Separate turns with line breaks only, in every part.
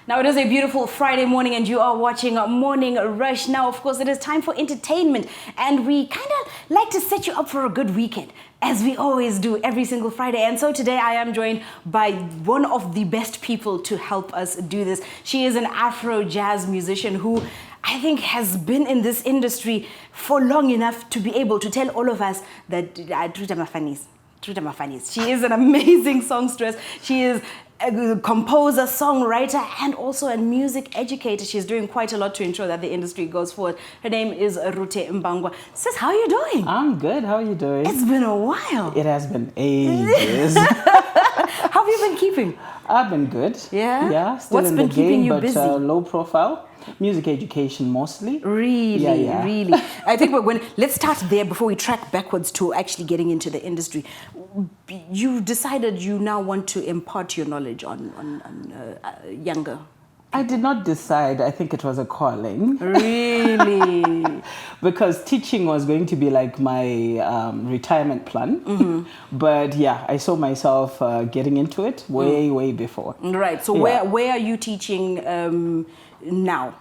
Now it is a beautiful Friday morning and you are watching Morning Rush. Now, of course, it is time for entertainment and we kind of like to set you up for a good weekend, as we always do every single Friday. And so today I am joined by one of the best people to help us do this. She is an Afro jazz musician who I think has been in this industry for long enough to be able to tell all of us that Rute Mbangwa. She is an amazing songstress. She is a composer, songwriter, and also a music educator. She's doing quite a lot to ensure that the industry goes forward. Her name is Rute Mbangwa. Sis, how are you doing?
I'm good. How are you doing?
It's been a while.
It has been ages.
How have you been keeping?
I've been good.
Yeah?
Yeah. Still
What's
in
been
the
keeping
game,
you
but
busy?
Low profile. Music education mostly.
Really,
Yeah.
really. I think let's start there before we track backwards to actually getting into the industry. You decided you now want to impart your knowledge on younger.
I did not decide. I think it was a calling.
Really?
Because teaching was going to be like my retirement plan. Mm-hmm. But yeah, I saw myself getting into it way before.
Right. So where are you teaching now?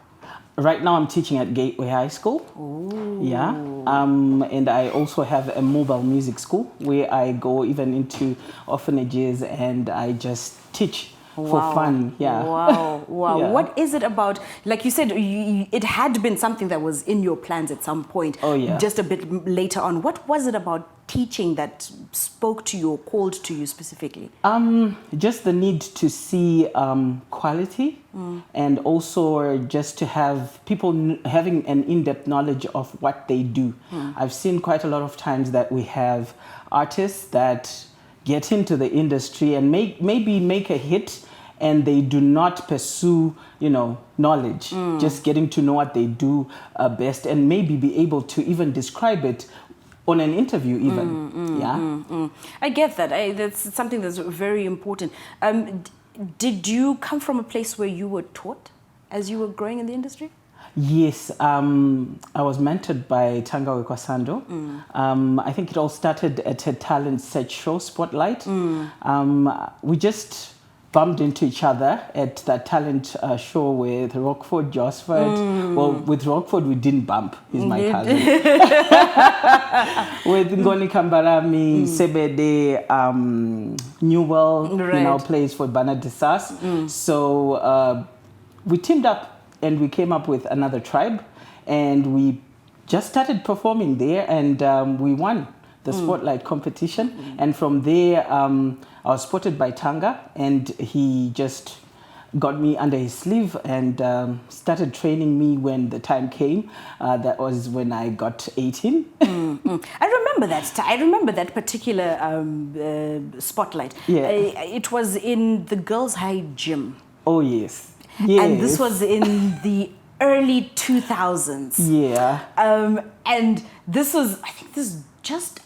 Right now I'm teaching at Gateway High School.
Ooh.
Yeah. And I also have a mobile music school where I go even into orphanages and I just teach for fun. Yeah.
Wow.
Yeah.
What is it about, like you said, it had been something that was in your plans at some point.
Oh, yeah.
Just a bit later on. What was it about teaching that spoke to you or called to you specifically?
Just the need to see quality and also just to have people having an in-depth knowledge of what they do. I've seen quite a lot of times that we have artists that get into the industry and maybe make a hit and they do not pursue, knowledge, just getting to know what they do best and maybe be able to even describe it on an interview even.
I get that. That's something that's very important. Did you come from a place where you were taught as you were growing in the industry?
Yes, I was mentored by Tanga Kwasando. I think it all started at a talent search show, Spotlight. We just bumped into each other at that talent show with Rockford Josford. Well, with Rockford, we didn't bump. He's my cousin. With Ngoni Kambarami, Sebede, Newell, who now plays for Bana Desas. So we teamed up and we came up with another tribe and we just started performing there and we won the Spotlight competition. And from there, I was spotted by Tanga and he just got me under his sleeve and started training me when the time came. That was when I got 18.
I remember that. I remember that particular Spotlight.
Yeah.
It was in the girls' high gym.
Oh, yes. Yes.
And this was in the early 2000s.
Yeah.
And this was, I think this just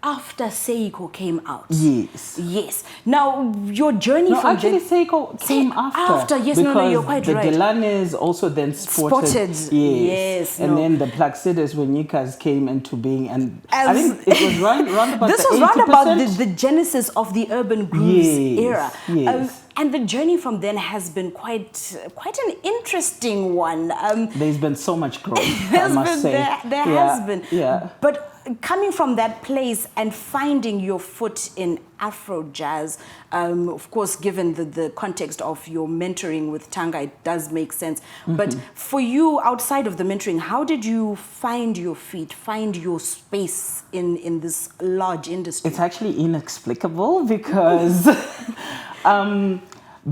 after Seiko came out.
Yes.
Yes. Now, your journey from...
actually Seiko came after.
Yes,
because
you're quite right.
The Delanes also then spotted.
Yes.
And then the Plaxides Wenikas came into being. And I think it was round about
this
the
was
80%.
round about the genesis of the urban grooves era.
Yes.
And the journey from then has been quite an interesting one.
There's been so much growth, I must say.
There has been.
Yeah.
But coming from that place and finding your foot in Afro jazz, of course, given the context of your mentoring with Tanga, it does make sense. But for you, outside of the mentoring, how did you find your feet, find your space in this large industry?
It's actually inexplicable because...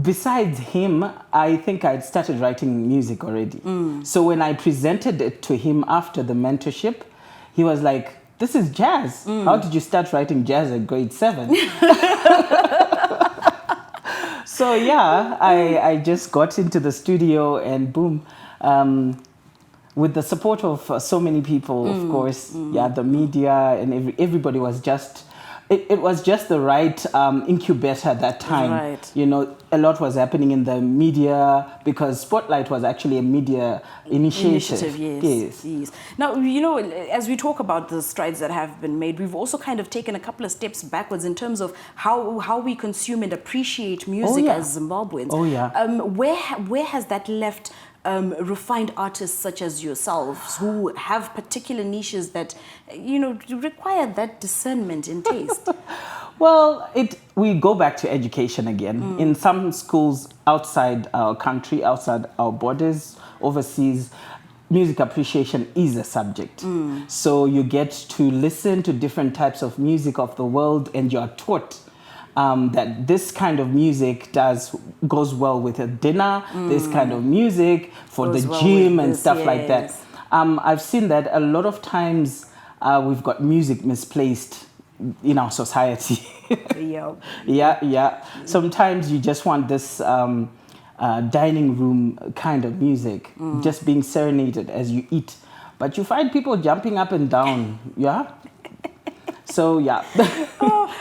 besides him, I think I'd started writing music already. So when I presented it to him after the mentorship, he was like, this is jazz. How did you start writing jazz at grade 7? So yeah, I just got into the studio and boom. With the support of so many people, of course, the media and everybody was just it was just the right incubator at that time.
Right.
You know, a lot was happening in the media because Spotlight was actually a media initiative.
Yes. Now, you know, as we talk about the strides that have been made, we've also kind of taken a couple of steps backwards in terms of how we consume and appreciate music as Zimbabweans.
Oh, yeah.
Where has that left refined artists such as yourselves who have particular niches that, you know, require that discernment in taste?
Well, we go back to education again. In some schools outside our country, outside our borders, overseas, music appreciation is a subject. So you get to listen to different types of music of the world, and you're taught that this kind of music goes well with a dinner, this kind of music for the gym and stuff like that. I've seen that a lot of times we've got music misplaced in our society. Yeah. Sometimes you just want this dining room kind of music, just being serenaded as you eat. But you find people jumping up and down, yeah? So, yeah,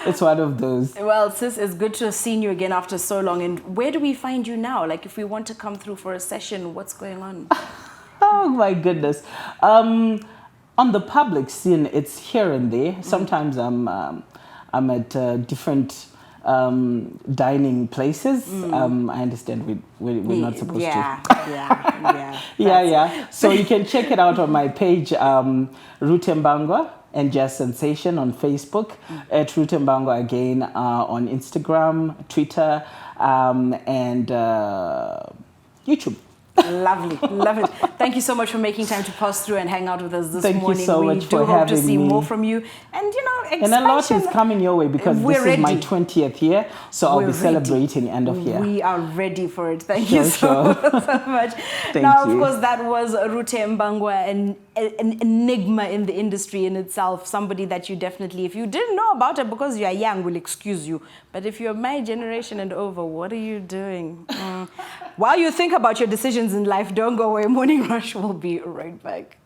it's one of those.
Well, sis, it's good to have seen you again after so long. And where do we find you now? Like, if we want to come through for a session, what's going on?
Oh, my goodness. On the public scene, it's here and there. Sometimes I'm at different dining places. I understand we're not supposed to. Yeah. So you can check it out on my page, Rute Mbangwa and Jazz Sensation on Facebook, at Rute Mbangwa again on Instagram, Twitter, and YouTube.
Lovely, love it. Thank you so much for making time to pass through and hang out with us this morning.
Thank you so much for having me.
We do hope to see more from you. And, you know, expansion.
And a lot is coming your way because this is my 20th year, so I'll be celebrating end of year.
We are ready for it. Thank you so much.
Thank
now,
you.
Of course, that was Rute Mbangwa, an enigma in the industry in itself. Somebody that you definitely, if you didn't know about it because you are young, we'll excuse you. But if you're my generation and over, what are you doing? While you think about your decisions in life, don't go away. Morning Rush will be right back.